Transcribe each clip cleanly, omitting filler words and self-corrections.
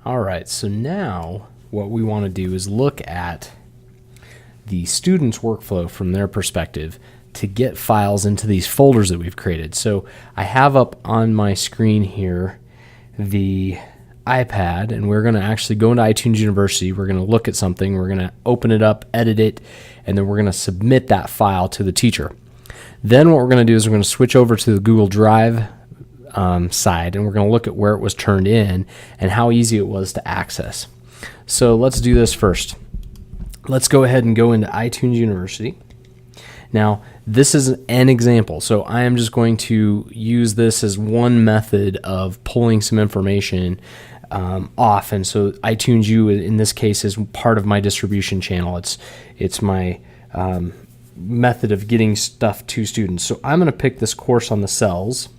All right, so now what we want to do is look at the student's workflow from their perspective to get files into these folders that we've created. So I have up on my screen here the iPad, and we're going to actually go into iTunes University. We're going to look at something, we're going to open it up, edit it, and then we're going to submit that file to the teacher. Then what we're going to do is we're going to switch over to the Google Drive side, and we're going to look at where it was turned in and how easy it was to access. So let's do this first. Let's go ahead and go into iTunes University. Now, this is an example, so I am just going to use this as one method of pulling some information off. And so iTunes U, in this case, is part of my distribution channel. It's my method of getting stuff to students. So I'm going to pick this course on the cells,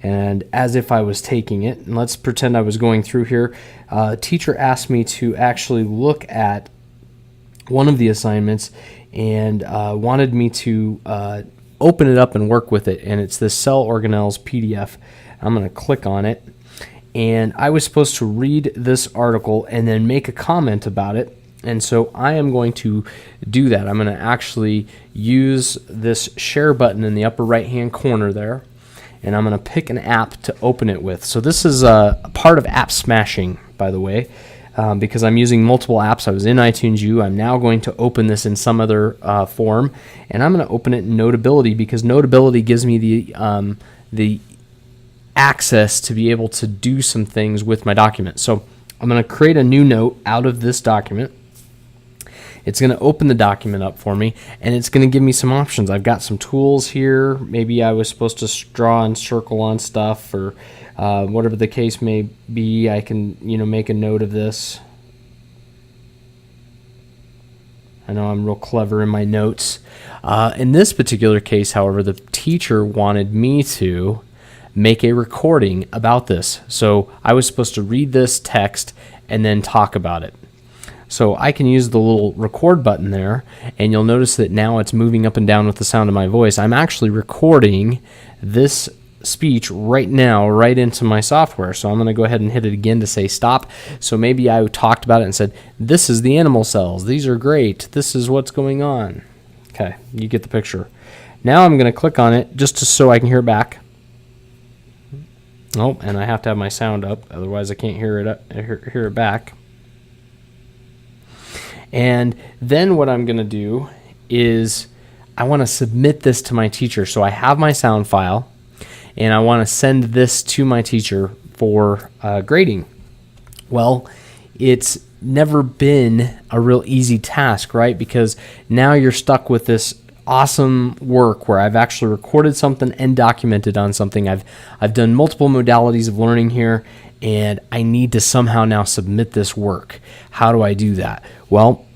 and as if I was taking it, and let's pretend I was going through here. Teacher asked me to actually look at one of the assignments and wanted me to open it up and work with it, and it's this cell organelles PDF. I'm going to click on it, and I was supposed to read this article and then make a comment about it, and so I am going to do that. I'm going to actually use this share button in the upper right hand corner there, and I'm going to pick an app to open it with. So this is a part of app smashing, by the way. Because I'm using multiple apps. I was in iTunes U. I'm now going to open this in some other form, and I'm going to open it in Notability because Notability gives me the access to be able to do some things with my document. So I'm going to create a new note out of this document. It's going to open the document up for me, and it's going to give me some options. I've got some tools here. Maybe I was supposed to draw and circle on stuff, or whatever the case may be. I can, make a note of this. I know I'm real clever in my notes. In this particular case, however, the teacher wanted me to make a recording about this. So I was supposed to read this text and then talk about it. So I can use the little record button there, and you'll notice that now it's moving up and down with the sound of my voice. I'm actually recording this speech right now right into my software. So I'm going to go ahead and hit it again to say stop. So maybe I talked about it and said, this is the animal cells. These are great. This is what's going on. Okay, you get the picture. Now I'm going to click on it just so I can hear it back. Oh, and I have to have my sound up, otherwise I can't hear it back. And then what I'm going to do is I want to submit this to my teacher. So I have my sound file, and I want to send this to my teacher for grading. Well, it's never been a real easy task, right? Because now you're stuck with this awesome work where I've actually recorded something and documented on something. I've done multiple modalities of learning here, and I need to somehow now submit this work. How do I do that? Well,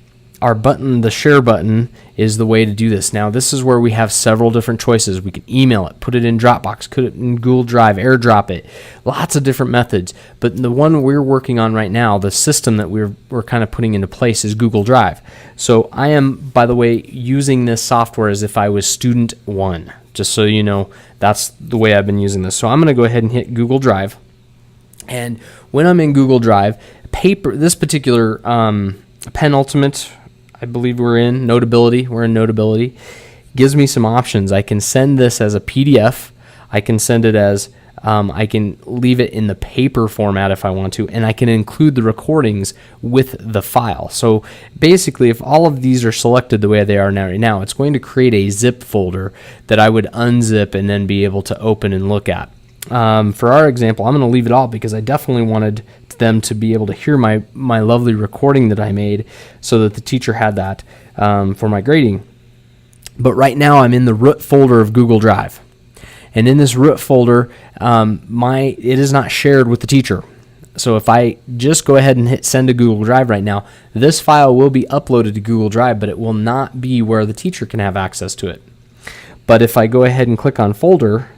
our button, the share button, is the way to do this. Now, this is where we have several different choices. We can email it, put it in Dropbox, put it in Google Drive, AirDrop it, lots of different methods. But the one we're working on right now, the system that we're kind of putting into place, is Google Drive. So I am, by the way, using this software as if I was student one, just so you know. That's the way I've been using this. So I'm going to go ahead and hit Google Drive. And when I'm in Google Drive, this particular penultimate, I believe we're in Notability. We're in Notability. Gives me some options. I can send this as a PDF. I can send it as, I can leave it in the paper format if I want to, and I can include the recordings with the file. So basically, if all of these are selected the way they are now, right now, it's going to create a zip folder that I would unzip and then be able to open and look at. For our example, I'm going to leave it all because I definitely wanted them to be able to hear my lovely recording that I made so that the teacher had that for my grading. But right now I'm in the root folder of Google Drive. And in this root folder, it is not shared with the teacher. So if I just go ahead and hit send to Google Drive right now, this file will be uploaded to Google Drive, but it will not be where the teacher can have access to it. But if I go ahead and click on folder,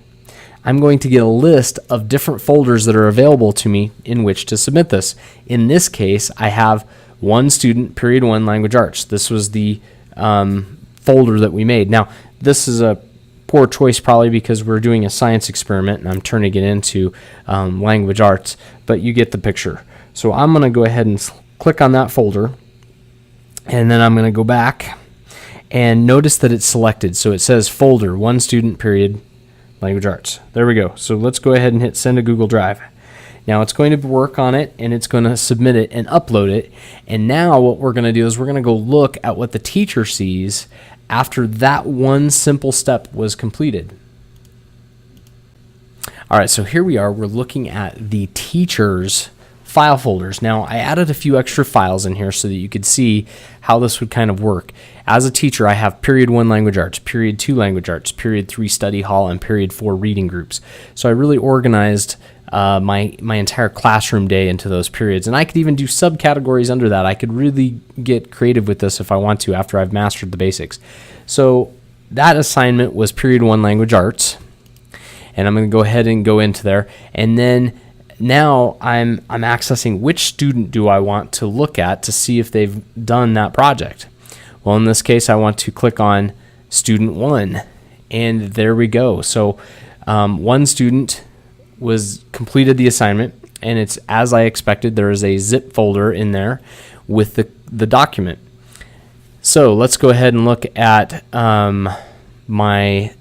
I'm going to get a list of different folders that are available to me in which to submit this. In this case, I have one student, period 1, language arts. This was the folder that we made. Now, this is a poor choice probably because we're doing a science experiment and I'm turning it into language arts, but you get the picture. So I'm going to go ahead and click on that folder, and then I'm going to go back and notice that it's selected. So it says folder, 1 student, period, language arts. There we go. So let's go ahead and hit send to Google Drive. Now it's going to work on it, and it's going to submit it and upload it. And now what we're going to do is we're going to go look at what the teacher sees after that one simple step was completed. All right, so here we are. We're looking at the teacher's file folders. Now, I added a few extra files in here so that you could see how this would kind of work. As a teacher, I have period 1 language arts, period 2 language arts, period 3 study hall, and period 4 reading groups. So I really organized my entire classroom day into those periods, and I could even do subcategories under that. I could really get creative with this if I want to after I've mastered the basics. So that assignment was period 1 language arts, and I'm going to go ahead and go into there, and then now I'm accessing which student do I want to look at to see if they've done that project. Well, in this case, I want to click on student 1, and there we go. So one student was completed the assignment, and it's as I expected. There is a zip folder in there with the document. So let's go ahead and look at my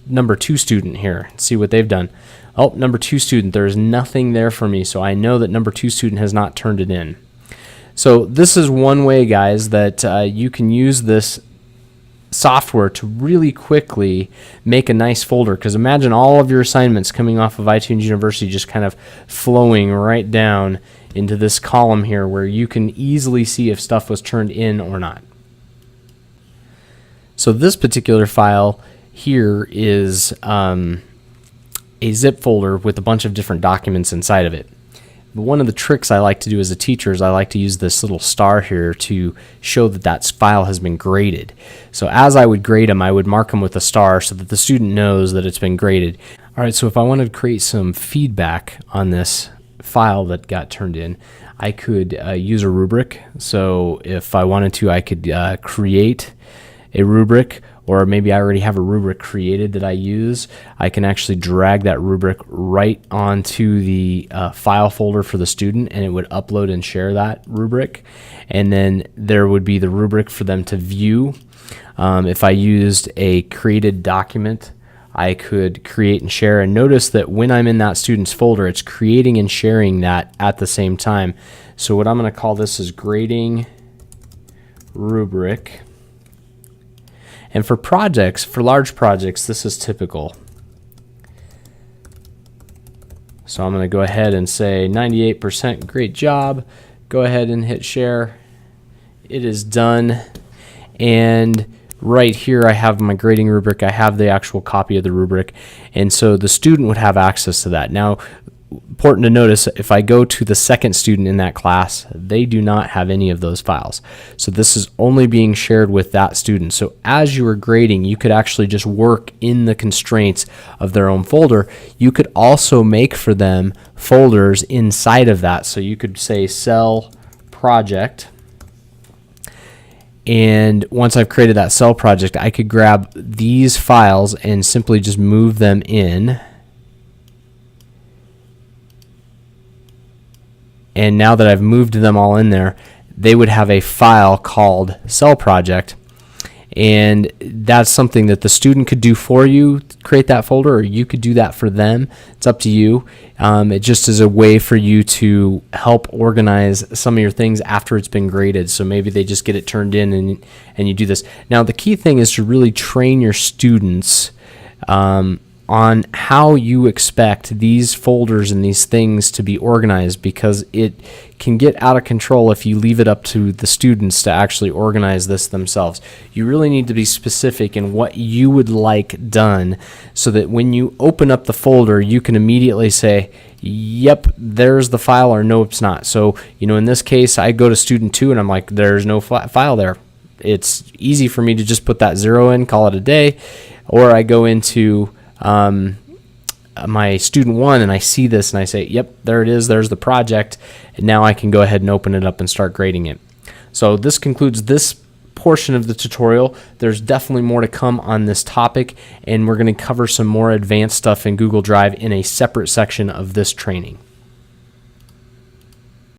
number 2 student here and see what they've done. Oh, number 2 student, there's nothing there for me, so I know that number 2 student has not turned it in. So this is one way, guys, that you can use this software to really quickly make a nice folder, because imagine all of your assignments coming off of iTunes University just kind of flowing right down into this column here where you can easily see if stuff was turned in or not. So this particular file here is a zip folder with a bunch of different documents inside of it. One of the tricks I like to do as a teacher is I like to use this little star here to show that that file has been graded. So as I would grade them, I would mark them with a star so that the student knows that it's been graded. All right, so if I wanted to create some feedback on this file that got turned in, I could use a rubric. So if I wanted to, I could create a rubric, or maybe I already have a rubric created that I use. I can actually drag that rubric right onto the file folder for the student, and it would upload and share that rubric. And then there would be the rubric for them to view. If I used a created document, I could create and share. And notice that when I'm in that student's folder, it's creating and sharing that at the same time. So what I'm going to call this is grading rubric. And for projects, for large projects, this is typical. So I'm going to go ahead and say 98%, great job. Go ahead and hit share. It is done. And right here I have my grading rubric. I have the actual copy of the rubric. And so the student would have access to that. Now, important to notice, if I go to the second student in that class, they do not have any of those files. So this is only being shared with that student. So as you are grading, you could actually just work in the constraints of their own folder. You could also make for them folders inside of that. So you could say cell project. And once I've created that cell project, I could grab these files and simply just move them in. And now that I've moved them all in there, they would have a file called cell project. And that's something that the student could do for you, create that folder, or you could do that for them. It's up to you. It just is a way for you to help organize some of your things after it's been graded. So maybe they just get it turned in and you do this. Now, the key thing is to really train your students on how you expect these folders and these things to be organized, because it can get out of control if you leave it up to the students to actually organize this themselves. You really need to be specific in what you would like done so that when you open up the folder, you can immediately say, yep, there's the file, or no, it's not. So, in this case, I go to student 2 and I'm like, there's no file there. It's easy for me to just put that 0 in, call it a day, or I go into my student 1 and I see this and I say, yep, there it is, there's the project, and now I can go ahead and open it up and start grading it. So this concludes this portion of the tutorial. There's definitely more to come on this topic, and we're going to cover some more advanced stuff in Google Drive in a separate section of this training.